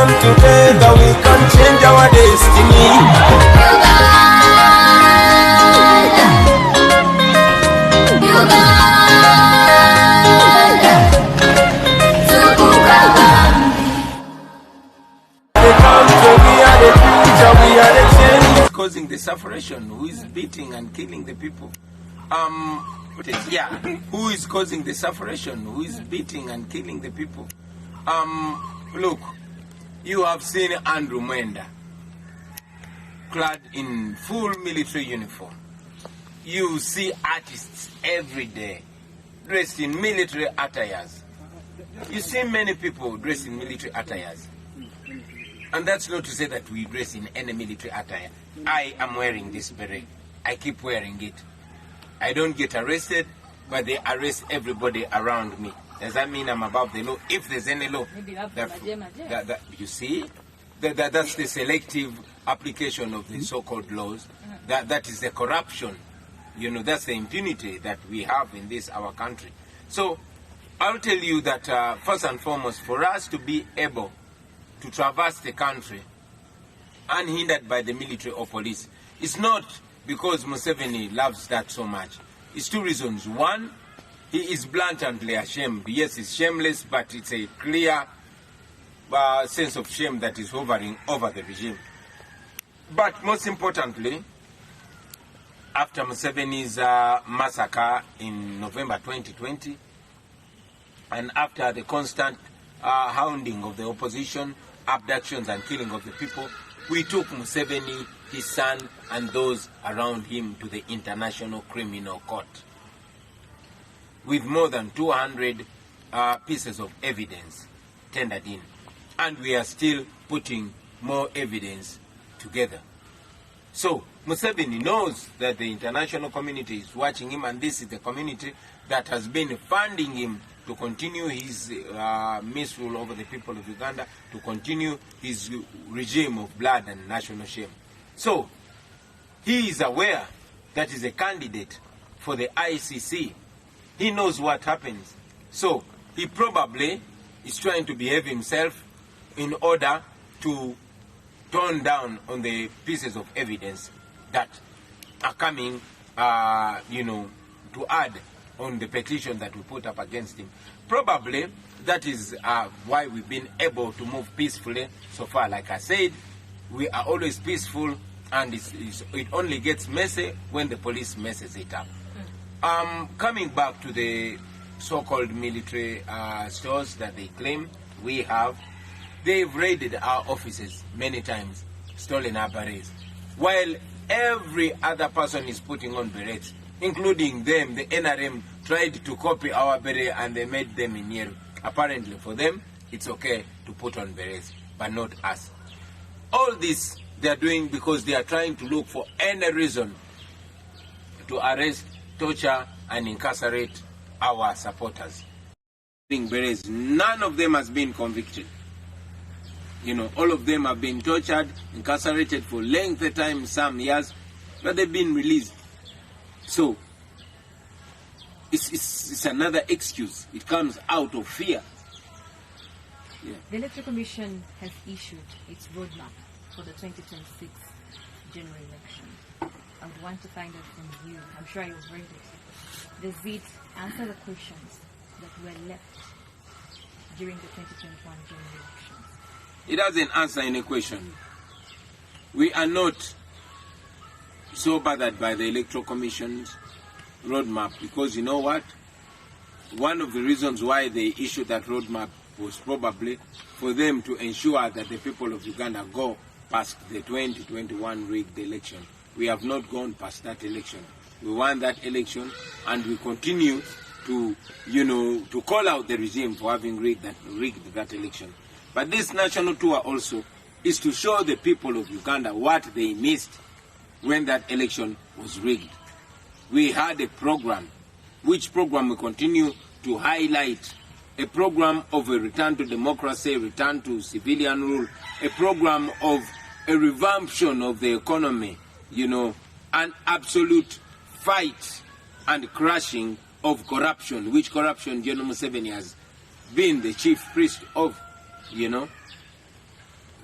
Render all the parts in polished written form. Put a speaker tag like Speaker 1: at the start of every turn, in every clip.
Speaker 1: come together, we can change our destiny.
Speaker 2: Causing the sufferation, who is beating and killing the people. Who is causing the sufferation, who is beating and killing the people. Look, you have seen Andrew Mwenda clad in full military uniform. You see artists every day dressed in military attires. You see many people dressed in military attires. And that's not to say that we dress in any military attire. I am wearing this beret. I keep wearing it. I don't get arrested, but they arrest everybody around me. Does that mean I'm above the law? If there's any law, you see, that's the selective application of the so-called laws. That is the corruption. You know, that's the impunity that we have in this our country. So I'll tell you that first and foremost, for us to be able to traverse the country unhindered by the military or police, it's not because Museveni loves that so much. It's two reasons. One, he is blatantly ashamed. Yes, he's shameless, but it's a clear sense of shame that is hovering over the regime. But most importantly, after Museveni's massacre in November 2020, and after the constant hounding of the opposition, abductions and killing of the people, we took Museveni, his son, and those around him to the International Criminal Court with more than 200 pieces of evidence tendered in. And we are still putting more evidence together. So Museveni knows that the international community is watching him, and this is the community that has been funding him to continue his misrule over the people of Uganda, to continue his regime of blood and national shame. So he is aware that he's a candidate for the ICC. He knows what happens. So he probably is trying to behave himself in order to tone down on the pieces of evidence that are coming, to add on the petition that we put up against him. Probably that is why we've been able to move peacefully so far. Like I said, we are always peaceful, and it only gets messy when the police messes it up. Coming back to the so-called military stores that they claim we have, they've raided our offices many times, stolen our berets, while every other person is putting on berets, including them. The NRM tried to copy our beret and they made them in yellow. Apparently for them, it's okay to put on berets, but not us. All this they are doing because they are trying to look for any reason to arrest, torture, and incarcerate our supporters. Berets, none of them has been convicted. You know, all of them have been tortured, incarcerated for lengthy time, some years, but they've been released. So it's another excuse. It comes out of fear. Yeah.
Speaker 3: The Electoral Commission has issued its roadmap for the 2026 general election. I would want to find out from you. I'm sure you've read it. Does it answer the questions that were left during the 2021 general elections?
Speaker 2: It doesn't answer any question. We are not so bothered by the Electoral Commission's roadmap because you know what? One of the reasons why they issued that roadmap was probably for them to ensure that the people of Uganda go past the 2021 rigged election. We have not gone past that election. We won that election and we continue to, to call out the regime for having rigged that election. But this national tour also is to show the people of Uganda what they missed when that election was rigged. We had a program, which program we continue to highlight, a program of a return to democracy, return to civilian rule, a program of a revamption of the economy, an absolute fight and crushing of corruption, which corruption General Museveni has been the chief priest of,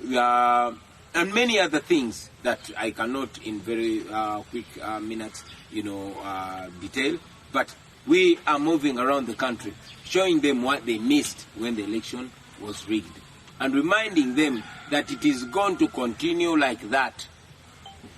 Speaker 2: and many other things that I cannot in very quick minutes, detail. But we are moving around the country, showing them what they missed when the election was rigged, and reminding them that it is going to continue like that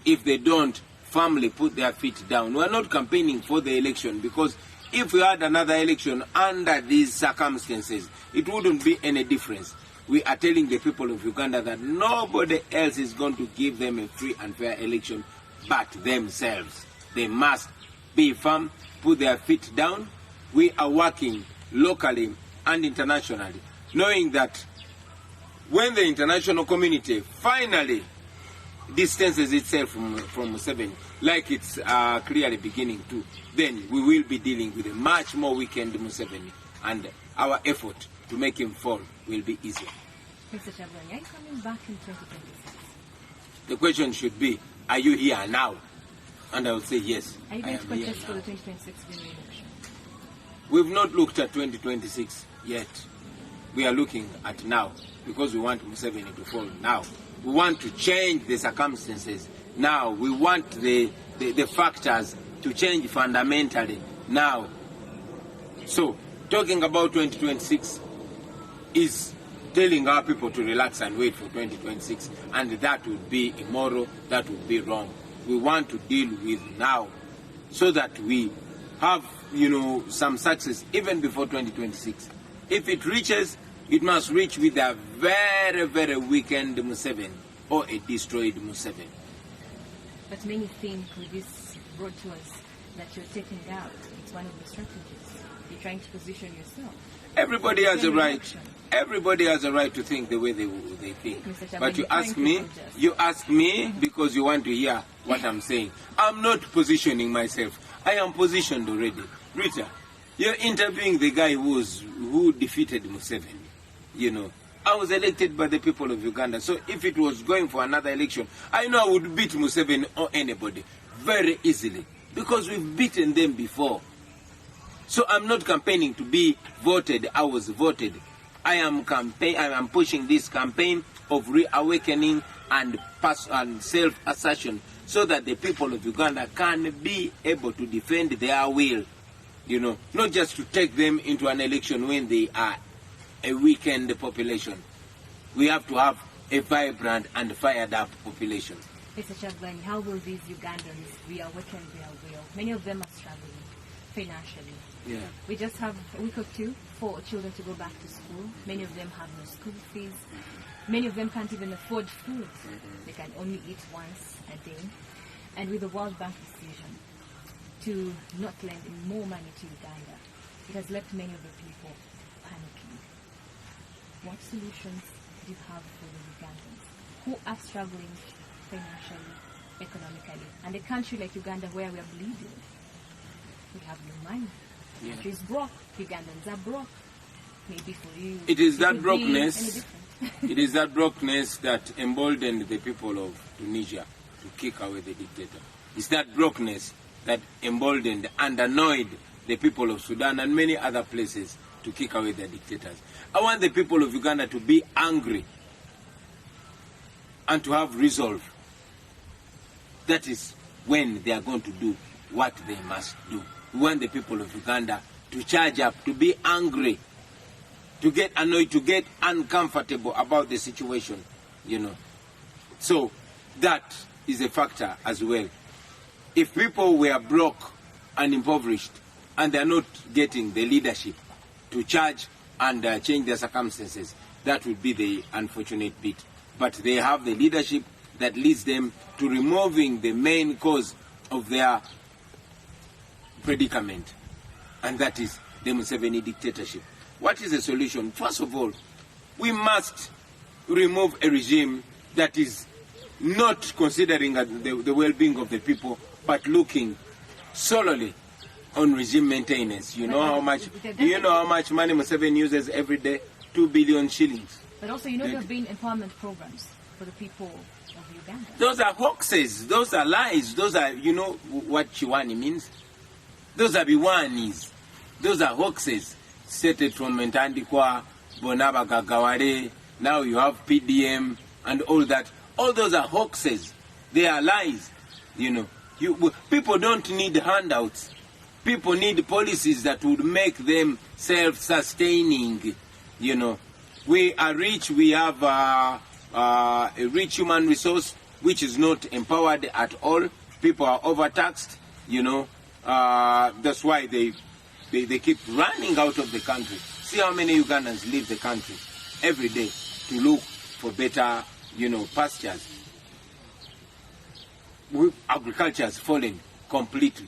Speaker 2: if they don't firmly put their feet down. We are not campaigning for the election, because if we had another election under these circumstances, it wouldn't be any difference. We are telling the people of Uganda that nobody else is going to give them a free and fair election but themselves. They must be firm, put their feet down. We are working locally and internationally, knowing that when the international community finally distances itself from Museveni, like it's clearly beginning to, then we will be dealing with a much more weakened Museveni, and our effort to make him fall will be easier.
Speaker 3: Mr. Chabwani, are you coming back in 2026?
Speaker 2: The question should be, are you here now? And I will say yes.
Speaker 3: Are you going to contest for the 2026 general election?
Speaker 2: We've not looked at 2026 yet. We are looking at now, because we want Museveni to fall now. We want to change the circumstances now. We want the factors to change fundamentally now. So, talking about 2026 is telling our people to relax and wait for 2026, and that would be immoral, that would be wrong. We want to deal with now, so that we have, some success even before 2026. If it reaches, it must reach with a very, very weakened Museveni or a destroyed Museveni.
Speaker 3: But many think with this broad choice that you're taking out, it's one of the strategies. You're trying to position yourself.
Speaker 2: Everybody has a right. Everybody has a right to think the way they think. But you ask me because you want to hear what I'm saying. I'm not positioning myself. I am positioned already. Ritah, you're interviewing the guy who defeated Museveni. I was elected by the people of Uganda. So if it was going for another election, I know I would beat Museveni or anybody very easily, because we've beaten them before. So I'm not campaigning to be voted. I was voted. I am pushing this campaign of reawakening and self-assertion, so that the people of Uganda can be able to defend their will. Not just to take them into an election when they are a weakened population. We have to have a vibrant and fired up population.
Speaker 3: Mr. Chabwani, how will these Ugandans reawaken their will? Many of them are struggling financially.
Speaker 2: Yeah.
Speaker 3: We just have a week or two for children to go back to school. Many of them have no school fees. Many of them can't even afford food. They can only eat once a day. And with the World Bank decision to not lend more money to Uganda, it has left many of the people panicking. What solutions do you have for the Ugandans who are struggling financially, economically, and a country like Uganda where we are bleeding? We have no money. The country is broke. Ugandans are broke. Maybe for you,
Speaker 2: it is that brokenness. It is that brokenness that emboldened the people of Tunisia to kick away the dictator. It's that brokenness that emboldened and annoyed the people of Sudan and many other places to kick away their dictators. I want the people of Uganda to be angry and to have resolve. That is when they are going to do what they must do. We want the people of Uganda to charge up, to be angry, to get annoyed, to get uncomfortable about the situation, So that is a factor as well. If people were broke and impoverished and they are not getting the leadership to charge and change their circumstances, that would be the unfortunate bit. But they have the leadership that leads them to removing the main cause of their predicament, and that is the Museveni dictatorship. What is the solution? First of all, we must remove a regime that is not considering the well-being of the people, but looking solely on regime maintenance. Do you know how much money Museveni uses every day? 2 billion shillings.
Speaker 3: But also, there have been empowerment programs for the people of Uganda.
Speaker 2: Those are hoaxes. Those are lies. Those are, what Chiwani means? Those are biwanis. Those are hoaxes. Stated from Mentandikwa, Bonaba Gagaware. Now you have PDM and all that. All those are hoaxes. They are lies. People don't need handouts. People need policies that would make them self-sustaining. We are rich. We have a rich human resource which is not empowered at all. People are overtaxed. That's why they keep running out of the country. See how many Ugandans leave the country every day to look for better, pastures. Agriculture has fallen completely.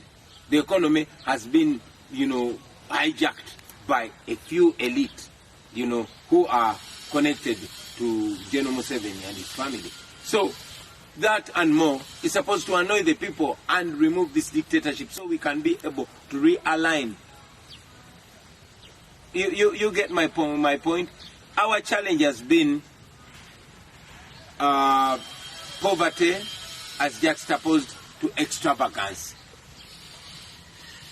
Speaker 2: The economy has been, hijacked by a few elite, who are connected to General Museveni and his family. So that and more is supposed to annoy the people and remove this dictatorship so we can be able to realign. You get my point? Our challenge has been poverty as juxtaposed to extravagance.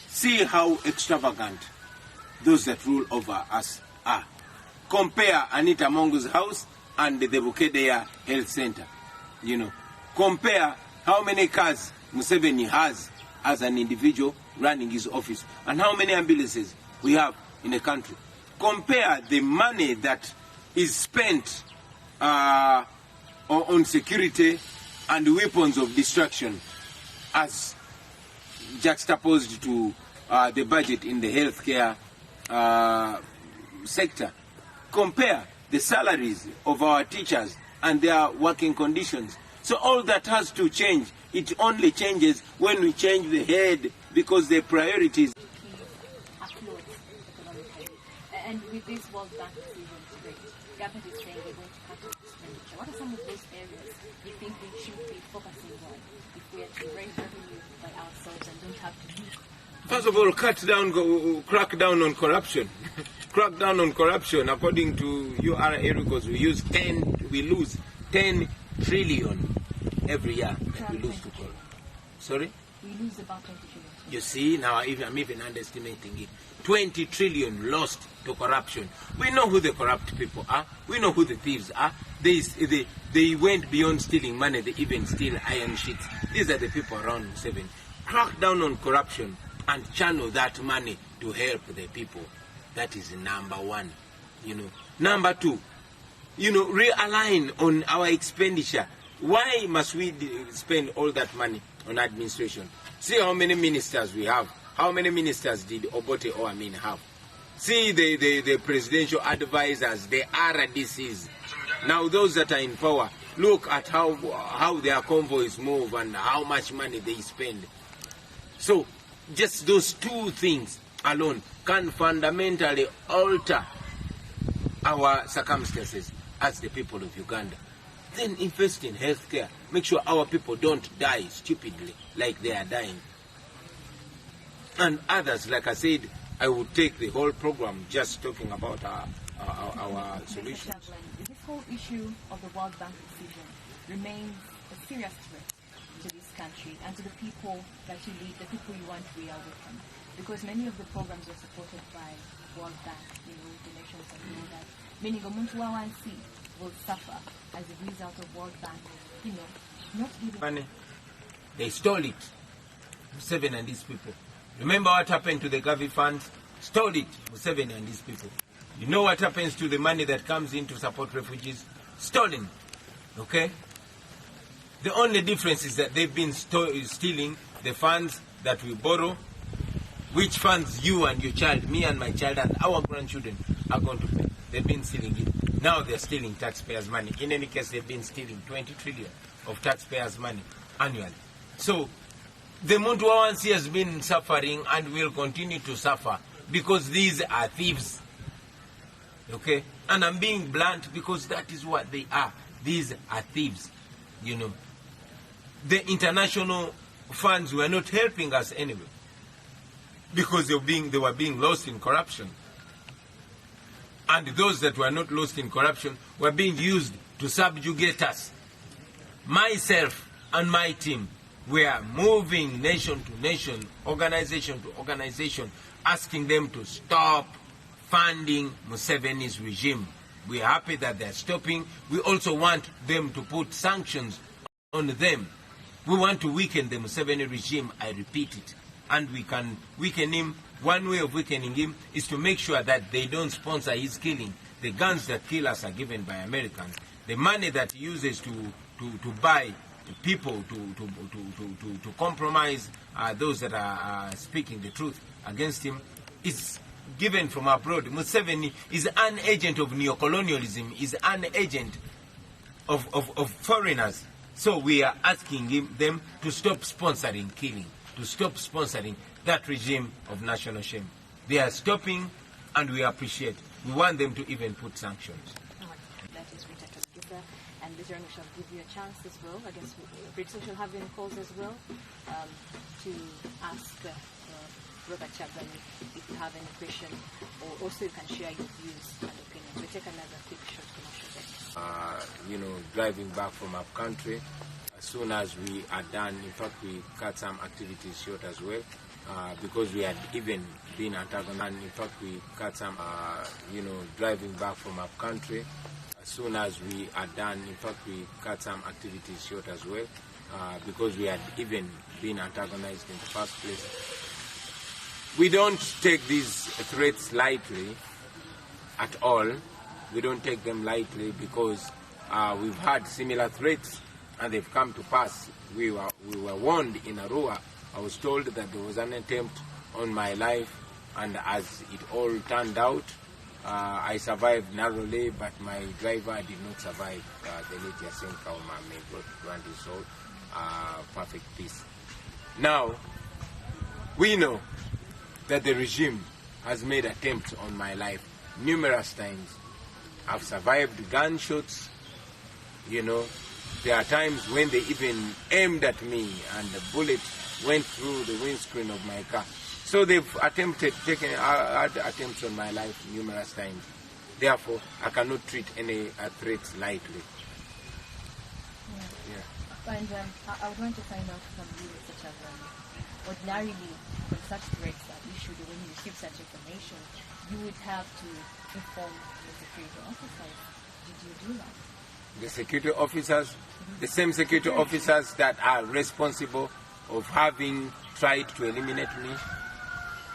Speaker 2: See how extravagant those that rule over us are. Compare Anita Mongo's house and the Bukedea Health Center. Compare how many cars Museveni has as an individual running his office and how many ambulances we have in the country. Compare the money that is spent on security and weapons of destruction as juxtaposed to the budget in the healthcare sector. Compare the salaries of our teachers and their working conditions. So all that has to change. It only changes when we change the head, because the priorities.
Speaker 3: And with this World Bank decision today, the government is saying they're going to cut expenditure. What are some of those areas you think we should be focusing on if we are to raise revenue by ourselves and don't have to use?
Speaker 2: First of all, crack down on corruption. Crack down on corruption. According to URA records, we lose 10 trillion every year that we lose to corruption. Sorry?
Speaker 3: We lose about 20 trillion.
Speaker 2: You see, now I'm even underestimating it. 20 trillion lost to corruption. We know who the corrupt people are. We know who the thieves are. They went beyond stealing money. They even steal iron sheets. These are the people around Museveni. Crack down on corruption and channel that money to help the people. That is number one. Number two, realign on our expenditure. Why must we spend all that money on administration? See how many ministers we have. How many ministers did Obote Oamin have? See the presidential advisors, the RDCs. Now those that are in power, look at how their convoys move and how much money they spend. So just those two things alone can fundamentally alter our circumstances as the people of Uganda. Then invest in healthcare. Make sure our people don't die stupidly like they are dying. And others, like I said, I would take the whole program just talking about our solutions.
Speaker 3: This whole issue of the World Bank decision remains a serious threat to this country and to the people that you lead, the people you want to real with them. Because many of the programs are supported by World Bank, the nations that know that. Meaning Omuntu Wawansi will suffer as a result of World Bank, not giving
Speaker 2: money. They stole it. Museveni and these people. Remember what happened to the Gavi funds? Stole it, Museveni and these people. You know what happens to the money that comes in to support refugees? Stolen. Okay? The only difference is that they've been stealing the funds that we borrow, which funds you and your child, me and my child and our grandchildren are going to pay. They've been stealing it. Now they're stealing taxpayers' money. In any case, they've been stealing 20 trillion of taxpayers' money annually. So the Muntu Wawansi has been suffering and will continue to suffer because these are thieves. Okay? And I'm being blunt because that is what they are. These are thieves. The international funds were not helping us anyway because they were being lost in corruption. And those that were not lost in corruption were being used to subjugate us. Myself and my team were moving nation to nation, organization to organization, asking them to stop funding Museveni's regime. We're happy that they're stopping. We also want them to put sanctions on them. We want to weaken the Museveni regime, I repeat it. And we can weaken him. One way of weakening him is to make sure that they don't sponsor his killing. The guns that kill us are given by Americans. The money that he uses to buy people, to compromise those that are speaking the truth against him is given from abroad. Museveni is an agent of neocolonialism, is an agent of foreigners. So we are asking them to stop sponsoring killing, to stop sponsoring that regime of national shame. They are stopping, and we appreciate. We want them to even put sanctions.
Speaker 3: That is Ritah Kemigisha, and later on we shall give you a chance as well. I guess we shall have you in calls as well to ask Robert Chagan if you have any question, or also you can share your views and opinions. We take another quick short commercial break.
Speaker 2: Driving back from our country, as soon as we are done, in fact, we cut some activities short as well, because we had even been antagonized. In fact, we cut some, driving back from our country, as soon as we are done, in fact, we cut some activities short as well, because we had even been antagonized in the first place. We don't take these threats lightly at all. We don't take them lightly because we've had similar threats and they've come to pass. We were warned in Arua. I was told that there was an attempt on my life, and as it all turned out, I survived narrowly, but my driver did not survive. The late Yasin Kauma, may God grant his soul perfect peace. Now, we know that the regime has made attempts on my life numerous times. I've survived gunshots, There are times when they even aimed at me and the bullet went through the windscreen of my car. So they've taken attempts on my life numerous times. Therefore, I cannot treat any threats lightly.
Speaker 3: Yeah. And I would want to find out from you, such as ordinarily, when such threats are issued, when you receive such information, you would have to inform the security officers. Did you do that?
Speaker 2: The security officers, the same security officers that are responsible of having tried to eliminate me?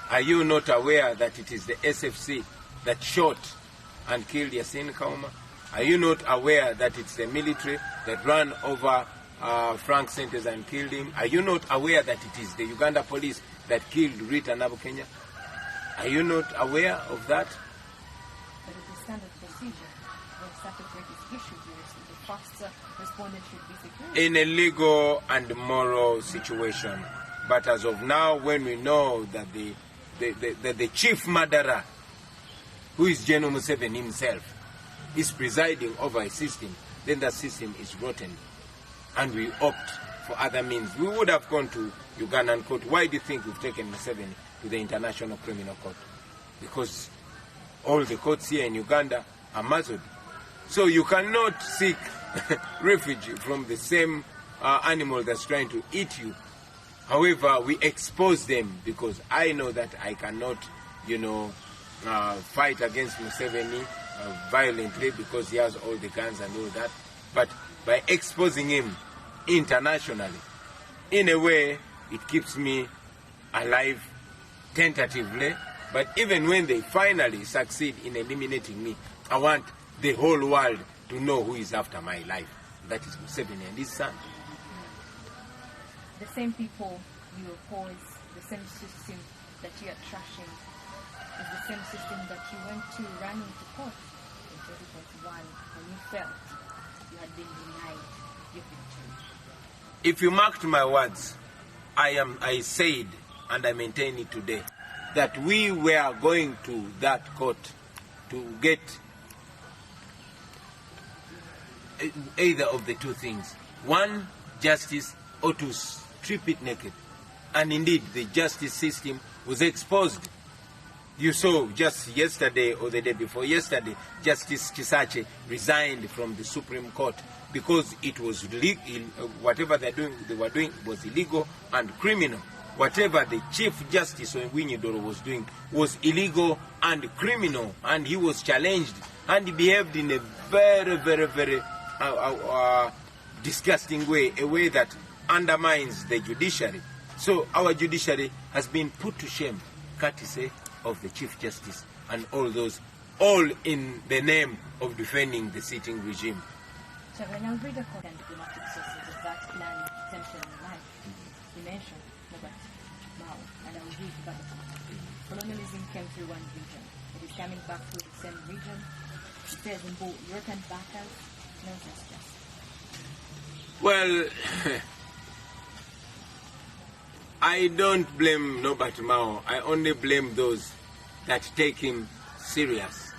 Speaker 2: Are you not aware that it is the SFC that shot and killed Yasin Kauma? Are you not aware that it's the military that ran over Frank Sentes and killed him? Are you not aware that it is the Uganda police that killed Ritah Kemigisha? Are you not aware of that?
Speaker 3: But it is standard procedure. When such a threat is issued, the first respondent should be security.
Speaker 2: In a legal and moral situation. But as of now, when we know that the chief murderer, who is General Museveni himself, is presiding over a system, then that system is rotten. And we opt for other means. We would have gone to Ugandan court. Why do you think we've taken Museveni to the International Criminal Court? Because all the courts here in Uganda are muzzled. So you cannot seek refuge from the same animal that's trying to eat you. However, we expose them because I know that I cannot, fight against Museveni violently because he has all the guns and all that. But by exposing him internationally, in a way, it keeps me alive tentatively. But even when they finally succeed in eliminating me, I want the whole world to know who is after my life. That is Museveni and his son.
Speaker 3: The same people you oppose, the same system that you are trashing, is the same system that you went to run into court in 2021 when you felt you had been denied your victory.
Speaker 2: If you marked my words, I said, and I maintain it today, that we were going to that court to get either of the two things. One, justice, or to strip it naked. And indeed, the justice system was exposed. You saw just yesterday or the day before yesterday, Justice Chisache resigned from the Supreme Court because it was whatever they were doing was illegal and criminal. Whatever the Chief Justice Owinyi Doro was doing was illegal and criminal, and he was challenged and he behaved in a very, very, very disgusting way, a way that undermines the judiciary. So our judiciary has been put to shame, courtesy of the Chief Justice and all those, all in the name of defending the sitting regime.
Speaker 3: So when I read the court and diplomatic sources of that plan, Central Life, you mentioned Robert Mao, and I will read about it. Colonialism came through one region. It is coming back through the same region. It says in both European backers, no justice.
Speaker 2: Well, I don't blame Robert Mao. I only blame those that take him serious.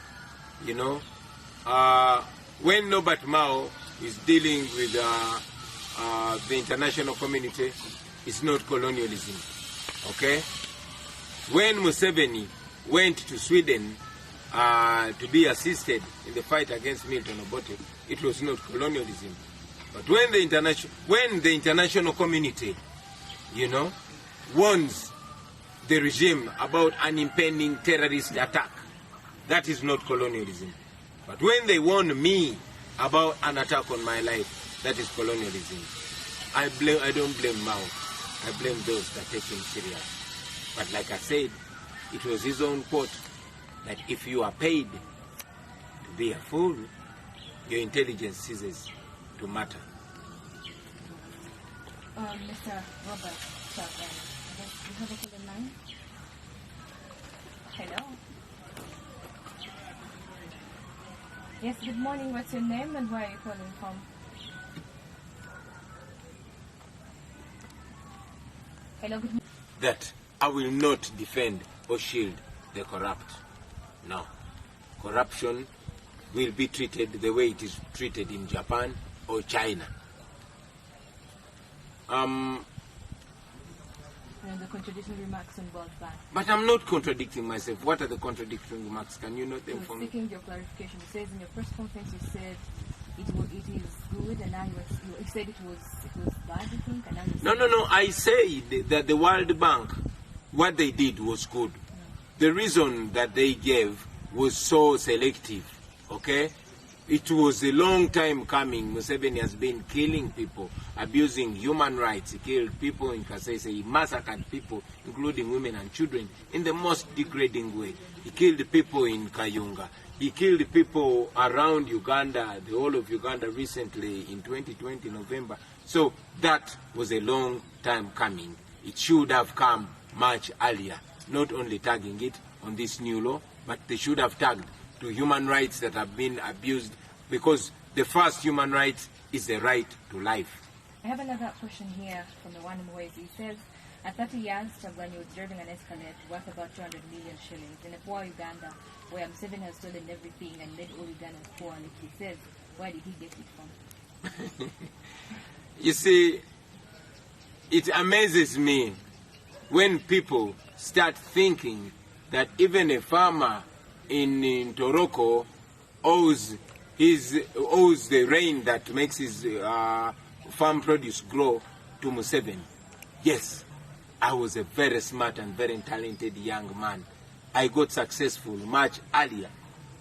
Speaker 2: You know, when Robert Mao is dealing with the international community, it's not colonialism. Okay? When Museveni went to Sweden to be assisted in the fight against Milton Obote, it was not colonialism. But when the international community, you know, warns the regime about an impending terrorist attack, that is not colonialism. But when they warn me about an attack on my life, that is colonialism. I don't blame Mao. I blame those that take him serious. But like I said, it was his own quote that if you are paid to be a fool, your intelligence ceases to matter.
Speaker 3: Mr. Robert Chavan, you have a call line? Hello? Yes, good morning. What's your name and where are you calling from? Hello, good morning.
Speaker 2: That I will not defend or shield the corrupt. No. Corruption will be treated the way it is treated in Japan or China.
Speaker 3: The contradictory remarks on both sides.
Speaker 2: But I'm not contradicting myself. What are the contradictory remarks? Can you note them for me?
Speaker 3: Seeking your clarification. You said in your first conference you said it is good, and now you said it was bad, you think, and now you
Speaker 2: No. I said that the World Bank, what they did was good. The reason that they gave was so selective, okay? It was a long time coming. Museveni has been killing people, abusing human rights. He killed people in Kasese. He massacred people, including women and children, in the most degrading way. He killed people in Kayunga. He killed people around Uganda, the whole of Uganda recently in 2020, November. So that was a long time coming. It should have come much earlier, not only tagging it on this new law, but they should have tagged to human rights that have been abused, because the first human right is the right to life.
Speaker 3: I have another question here from the one in Mwezi. He says, at 30 years, Chagulanyi was driving an Escalade worth about 200 million shillings in a poor Uganda, where Museveni has stolen everything and made all Ugandans poor. And he says, where did he get it from?
Speaker 2: You see, it amazes me when people start thinking that even a farmer in Toroko owes the rain that makes his farm produce grow to Museveni. Yes, I was a very smart and very talented young man. I got successful much earlier.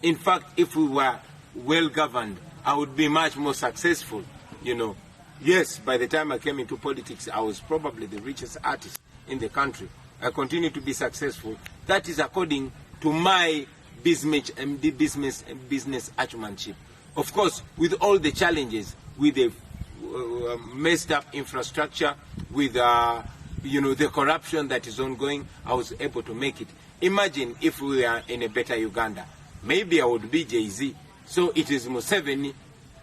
Speaker 2: In fact, if we were well governed, I would be much more successful, you know. Yes, by the time I came into politics, I was probably the richest artist in the country. I continue to be successful. That is according to my business acumenship. Of course, with all the challenges, with the messed up infrastructure, with the corruption that is ongoing, I was able to make it. Imagine if we were in a better Uganda. Maybe I would be Jay-Z. So it is Museveni.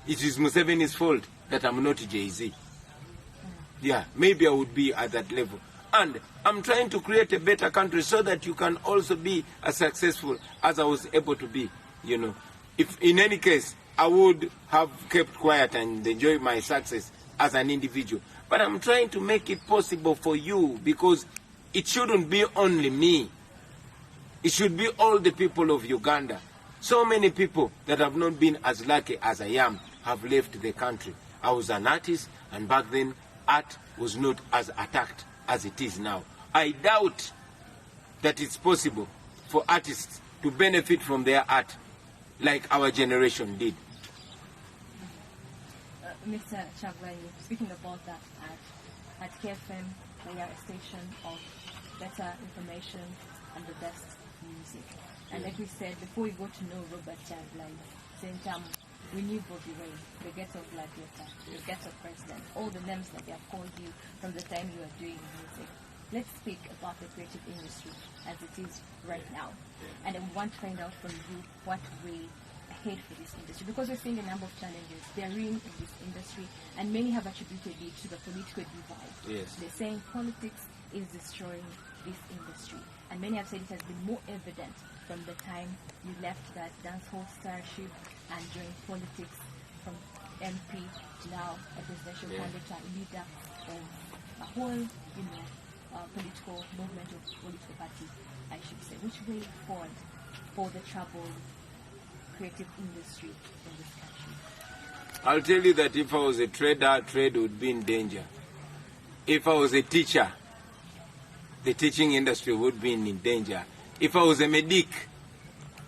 Speaker 2: It is Museveni's fault that I'm not Jay-Z. Yeah, maybe I would be at that level. And I'm trying to create a better country so that you can also be as successful as I was able to be, you know. If in any case, I would have kept quiet and enjoyed my success as an individual. But I'm trying to make it possible for you, because it shouldn't be only me. It should be all the people of Uganda. So many people that have not been as lucky as I am have left the country. I was an artist, and back then, art was not as attacked as it is now. I doubt that it's possible for artists to benefit from their art like our generation did.
Speaker 3: Mr. Chabla, speaking about that at KFM, we are a station of better information and the best music. And like we said, before we got to know Robert Chabla, we knew Bobi Wine, the ghetto gladiator, the ghetto president, all the names that they have called you from the time you were doing music. Let's speak about the creative industry as it is right now. And I want to find out from you what way ahead for this industry, because we're seeing a number of challenges. They're in this industry, and many have attributed it to the political divide.
Speaker 2: Yes.
Speaker 3: They're saying politics is destroying this industry, and many have said it has been more evident from the time you left that dancehall starship and joined politics from MP to now a presidential candidate, leader of a whole, political movement or political party, I should say. Which way forward for the troubled creative industry in this country?
Speaker 2: I'll tell you that if I was a trader, trade would be in danger. If I was a teacher, the teaching industry would be in danger. If I was a medic,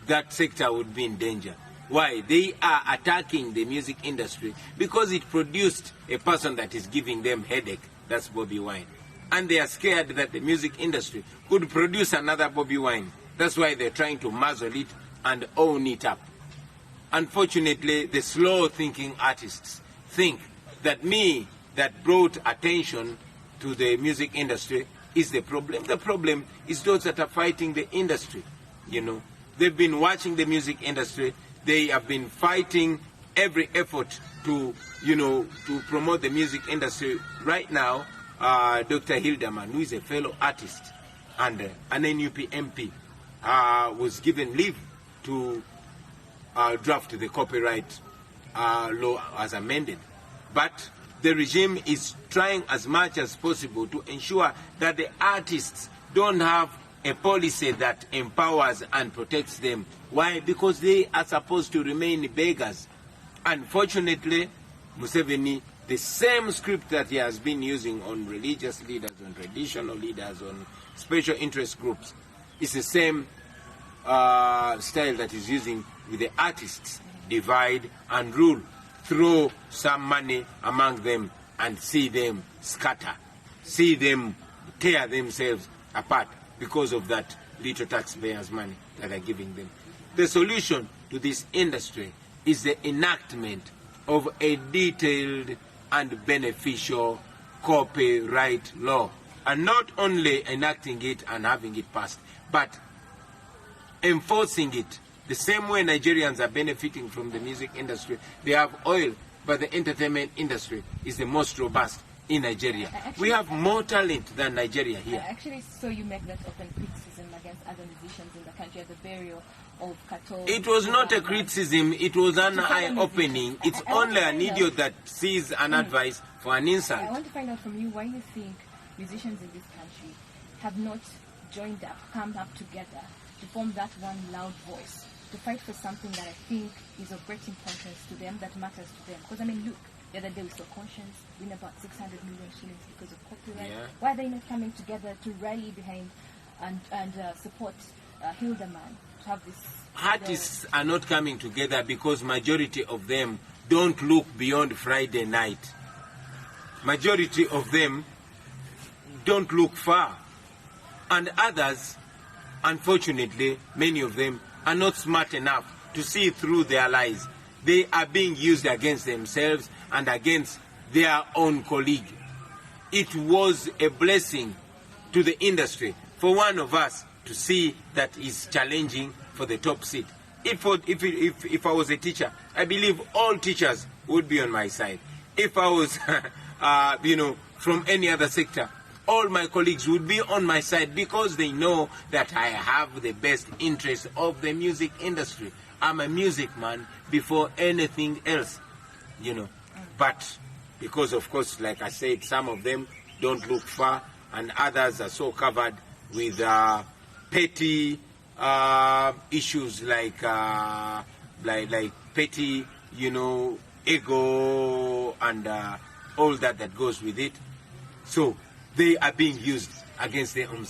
Speaker 2: that sector would be in danger. Why? They are attacking the music industry because it produced a person that is giving them headache. That's Bobi Wine. And they are scared that the music industry could produce another Bobi Wine. That's why they're trying to muzzle it and own it up. Unfortunately, the slow-thinking artists think that me that brought attention to the music industry is the problem. The problem is those that are fighting the industry. They've been watching the music industry. They have been fighting every effort to promote the music industry. Right now, Dr. Hilderman, who is a fellow artist and an NUP MP, was given leave to draft the copyright law as amended. But the regime is trying as much as possible to ensure that the artists don't have a policy that empowers and protects them. Why? Because they are supposed to remain beggars. Unfortunately, Museveni, the same script that he has been using on religious leaders, on traditional leaders, on special interest groups, is the same style that he's using with the artists. Divide and rule. Throw some money among them and see them scatter. See them tear themselves apart because of that little taxpayers' money that they're giving them. The solution to this industry is the enactment of a detailed and beneficial copyright law. And not only enacting it and having it passed, but enforcing it. The same way Nigerians are benefiting from the music industry. They have oil, but the entertainment industry is the most robust in Nigeria. Actually, we have more talent than Nigeria here.
Speaker 3: Actually, so you make that open criticism against other musicians in the country at the burial of Kato.
Speaker 2: It was not a criticism, it was an eye-opening. It's only an idiot that sees an advice for an insult.
Speaker 3: I want to find out from you why you think musicians in this country have not joined up, come up together to form that one loud voice, to fight for something that I think is of great importance to them, that matters to them. Because, look, the other day we saw Conscience win about 600 million shillings because of copyright. Yeah. Why are they not coming together to rally behind and support Hilderman to have this?
Speaker 2: Artists are not coming together because majority of them don't look beyond Friday night. Majority of them don't look far. And others, unfortunately, many of them are not smart enough to see through their lies. They are being used against themselves and against their own colleague. It was a blessing to the industry for one of us to see that is challenging for the top seat. If I was a teacher, I believe all teachers would be on my side. If I was, from any other sector, all my colleagues would be on my side because they know that I have the best interest of the music industry. I'm a music man before anything else, But because, of course, like I said, some of them don't look far and others are so covered with petty issues like petty, ego and all that goes with it. So they are being used against their own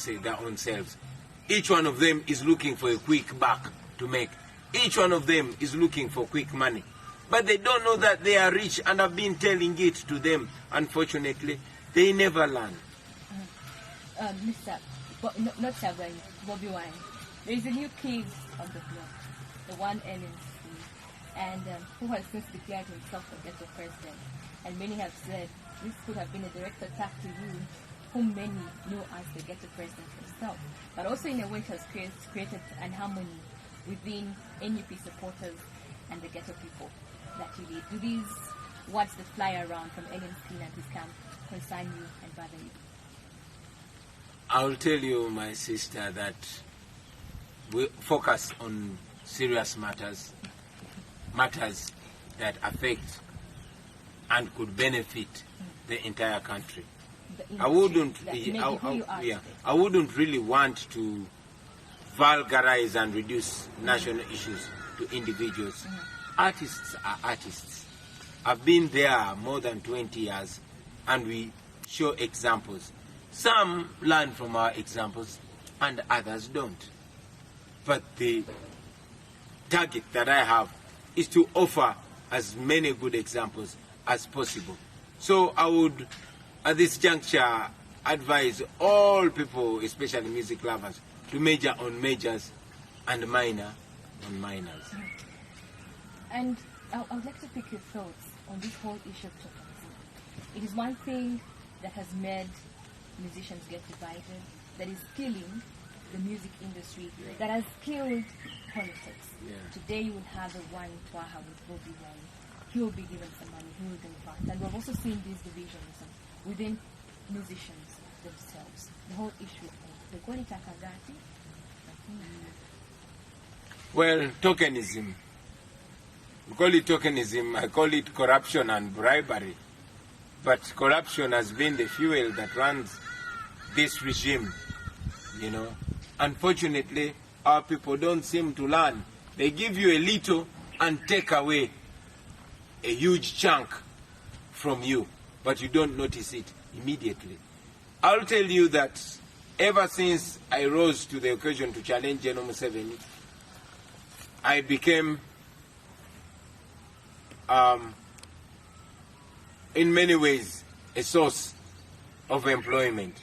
Speaker 2: selves. Each one of them is looking for a quick buck to make. Each one of them is looking for quick money. But they don't know that they are rich, and I've been telling it to them. Unfortunately, they never learn.
Speaker 3: Mr. Not Sabay, Bobi Wine. There is a new kid on the block, the one LNC, and who has since declared himself the ghetto president. And many have said this could have been a direct attack to you, whom many know as the ghetto president himself. But also in a way it has created an harmony within NUP supporters and the ghetto people that you lead. Do these words that fly around from LNC and his camp concern you and bother you?
Speaker 2: I'll tell you, my sister, that we focus on serious matters that affect and could benefit the entire country. I wouldn't really want to vulgarize and reduce national issues to individuals. Artists are artists. I've been there more than 20 years, and we show examples. Some learn from our examples and others don't. But the target that I have is to offer as many good examples as possible. So I would, at this juncture, advise all people, especially music lovers, to major on majors and minor on minors.
Speaker 3: And I would like to pick your thoughts on this whole issue of tokenism. It is one thing that has made musicians get divided, that is killing the music industry, that has killed politics. Today you will have a one Twaha with Bobi Wine. He will be given some money, he will be funds. And we've also seen these divisions within musicians themselves. The whole issue of the Ritah Kemigisha.
Speaker 2: Well, tokenism. We call it tokenism, I call it corruption and bribery. But corruption has been the fuel that runs this regime, you know. Unfortunately, our people don't seem to learn. They give you a little and take away a huge chunk from you, but you don't notice it immediately. I'll tell you that ever since I rose to the occasion to challenge General Museveni, I became, in many ways, a source of employment.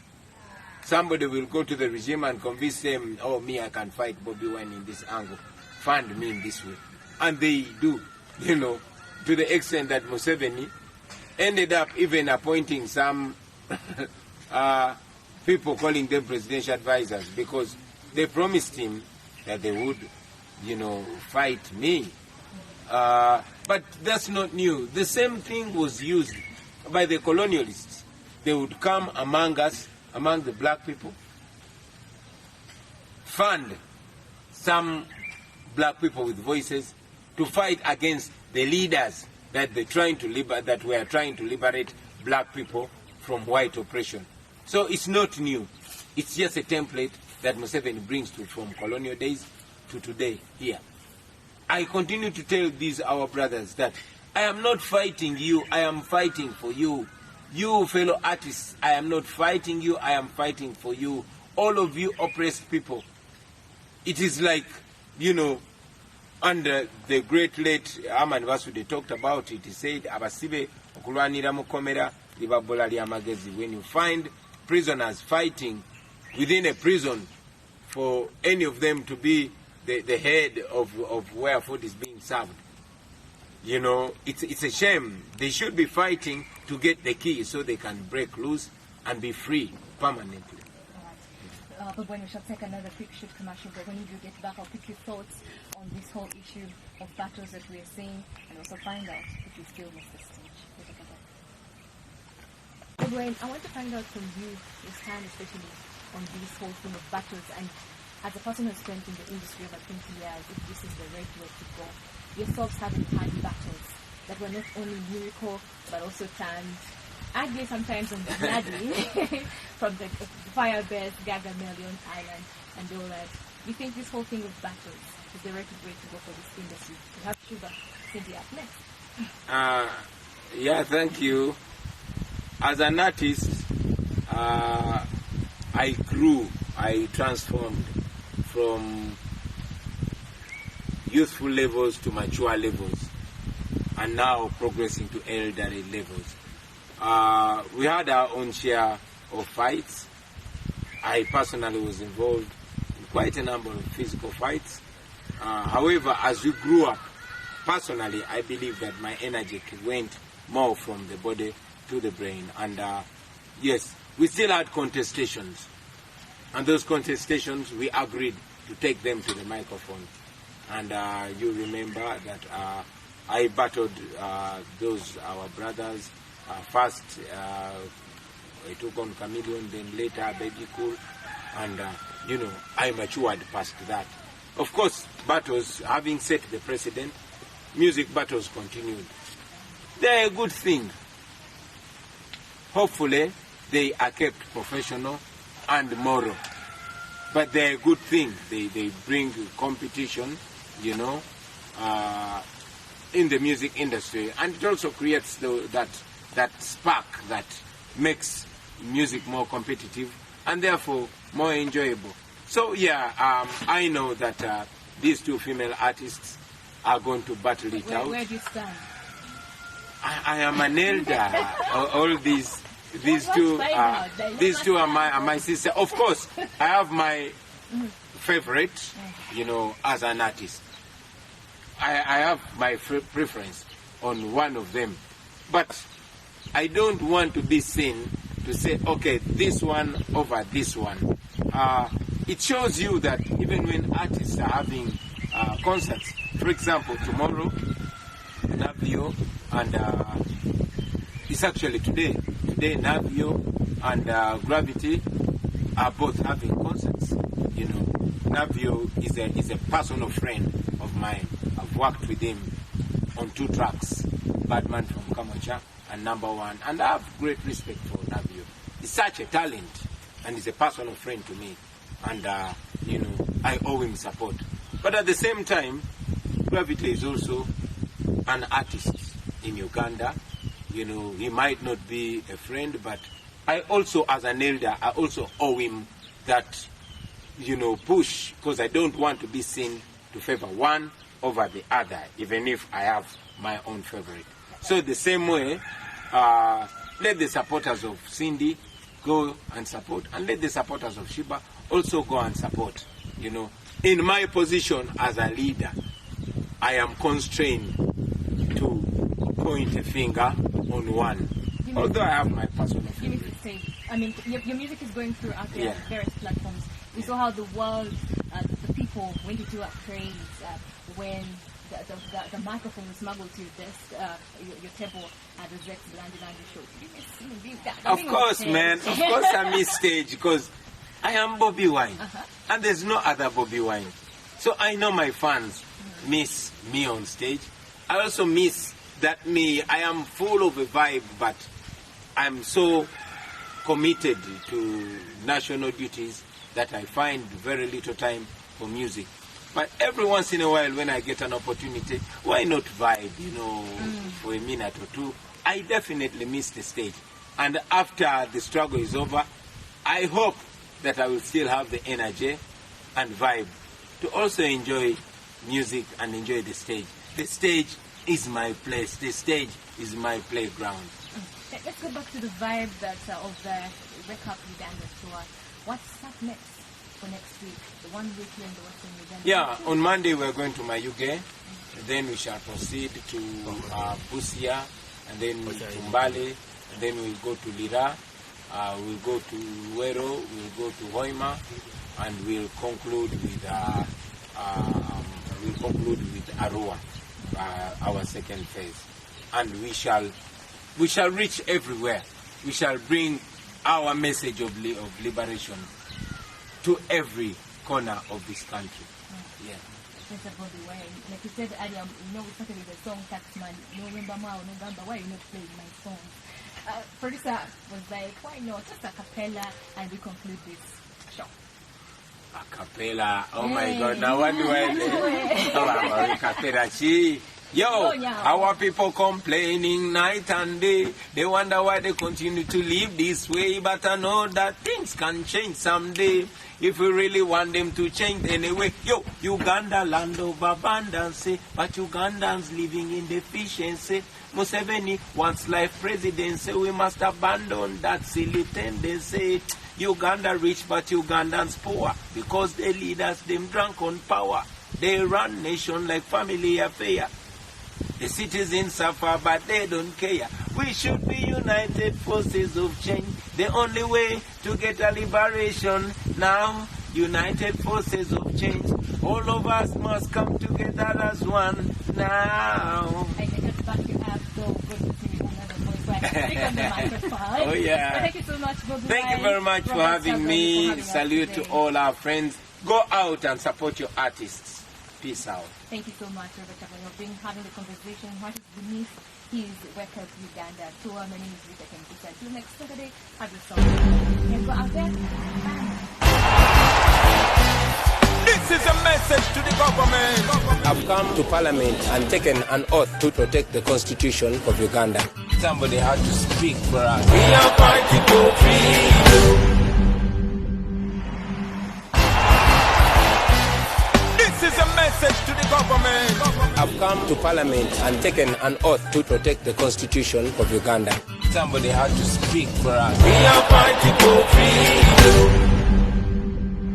Speaker 2: Somebody will go to the regime and convince them, oh, me, I can fight Bobi Wine in this angle. Fund me in this way. And they do, you know, to the extent that Museveni ended up even appointing some people, calling them presidential advisors, because they promised him that they would, you know, fight me. But that's not new. The same thing was used by the colonialists. They would come among us, among the black people, fund some black people with voices to fight against the leaders that were trying to liberate black people from white oppression. So it's not new. It's just a template that Museveni brings from colonial days to today here. I continue to tell these our brothers that I am not fighting you, I am fighting for you. You fellow artists, I am not fighting you, I am fighting for you. All of you oppressed people. It is like, you know, under the great late Aman Vasu, they talked about it. He said, Abasibe okulwanira mukomera libabola lya magezi. When you find prisoners fighting within a prison for any of them to be the head of where food is being served, you know, it's a shame. They should be fighting to get the key so they can break loose and be free permanently.
Speaker 3: But when we shall take another quick short commercial break, when you do get back, I'll pick your thoughts on this whole issue of battles that we are seeing, and also find out if you still miss the stage. Wayne, I want to find out from you your stand, especially on this whole thing of battles, and as a person who has spent in the industry over 20 years, if this is the right way to go. Yourselves having had battles that were not only lyrical, but also turned ugly sometimes on the bloody, from the Fire Bears, Gargamel, Island, and all that. Do you think this whole thing of battles is the right way to go for this industry? We have Sugar Cindy up next.
Speaker 2: Yeah, thank you. As an artist, I grew, I transformed from youthful levels to mature levels, and now progressing to elderly levels. We had our own share of fights. I personally was involved in quite a number of physical fights. However, as we grew up, personally, I believe that my energy went more from the body to the brain. And yes, we still had contestations. And those contestations, we agreed to take them to the microphone. And you remember that I battled our brothers. First, I took on Chameleon, then later Baby Cool. And, I matured past that. Of course, battles, having set the precedent, music battles continued. They're a good thing. Hopefully, they are kept professional and moral. But they're a good thing. They bring competition, in the music industry. And it also creates that spark that makes music more competitive and therefore more enjoyable. So, I know that these two female artists are going to battle it out.
Speaker 3: Where do you stand?
Speaker 2: I am an elder. All these two are my sister. Of course, I have my favorite, as an artist. I have my preference on one of them. But I don't want to be seen to say, okay, this one over this one. It shows you that even when artists are having concerts, for example, tomorrow, Navio and it's actually today. Today, Navio and Gravity are both having concerts. Navio is a personal friend of mine. I've worked with him on 2 tracks, Badman from Kamacha and Number One, and I have great respect for Navio. He's such a talent, and he's a personal friend to me, and I owe him support. But at the same time, Gravity is also an artist in Uganda. He might not be a friend, but I also, as an elder, I also owe him that, push, because I don't want to be seen to favor one over the other, even if I have my own favorite. So the same way, let the supporters of Cindy go and support, and let the supporters of Shiba also go and support. In my position as a leader, I am constrained to point a finger on one, although I have my personal favorite.
Speaker 3: Your music is going throughout various platforms. We saw how the world, the people went into a craze when the microphone was smuggled to your table at the Zex Landy show.
Speaker 2: Of course, man. Of course I miss stage because I am Bobi Wine. And there's no other Bobi Wine. So I know my fans miss me on stage. I also miss that I am full of a vibe, but I'm so committed to national duties that I find very little time for music. But every once in a while when I get an opportunity, why not vibe, for a minute or two? I definitely miss the stage. And after the struggle is over, I hope that I will still have the energy and vibe to also enjoy music and enjoy the stage. The stage is my place. The stage is my playground.
Speaker 3: Let's go back to the vibe of the Wake-Up Uganda tour. What's up next for next week? The 1 week in the Western Uganda?
Speaker 2: Yeah, on Monday we're going to Mayuge. Then we shall proceed to Busia, and then to Mbale, and then we'll go to Lira, we'll go to Wero, we'll go to Hoima, and we'll conclude with Arua, our second phase. And we shall reach everywhere. We shall bring our message of liberation to every corner of this country. Yeah.
Speaker 3: Mr. Bobi Wine, like you said earlier, we started with the song Taxman, why you not playing my songs? Producer was like, why not? Just a cappella, and we conclude this show.
Speaker 2: A cappella, oh my God, now what do I do? Oh, a cappella, Yo, our people complaining night and day. They wonder why they continue to live this way. But I know that things can change someday. If we really want them to change anyway. Yo, Uganda land of abundance, but Ugandans living in deficiency. Museveni wants life presidency. We must abandon that silly tendency. Uganda rich, but Ugandans poor. Because the leaders, them drunk on power. They run nation like family affair. The citizens suffer, but they don't care. We should be united forces of change. The only way to get a liberation now. United forces of change. All of us must come together as one now.
Speaker 3: I just back you up, so good to see you another voice. So I can speak on the microphone.
Speaker 2: Oh yeah.
Speaker 3: But thank you so much, Bobi
Speaker 2: Thank you
Speaker 3: Wine.
Speaker 2: very much for having me. Salute to all our friends. Go out and support your artists. Peace out.
Speaker 3: Thank you so much, Ritah Kemigisha, for having the conversation. What is beneath his Wake-Up Uganda tour? My name is Ritah Kemigisha. Until next Saturday, have yourself and go out there.
Speaker 1: This is a message to the government.
Speaker 4: I've come to Parliament and taken an oath to protect the Constitution of Uganda.
Speaker 2: Somebody had to speak for us.
Speaker 1: We are fighting for freedom. This is a message to the government.
Speaker 4: I've come to Parliament and taken an oath to protect the Constitution of Uganda.
Speaker 2: Somebody had to speak for us.
Speaker 1: We are fighting for freedom.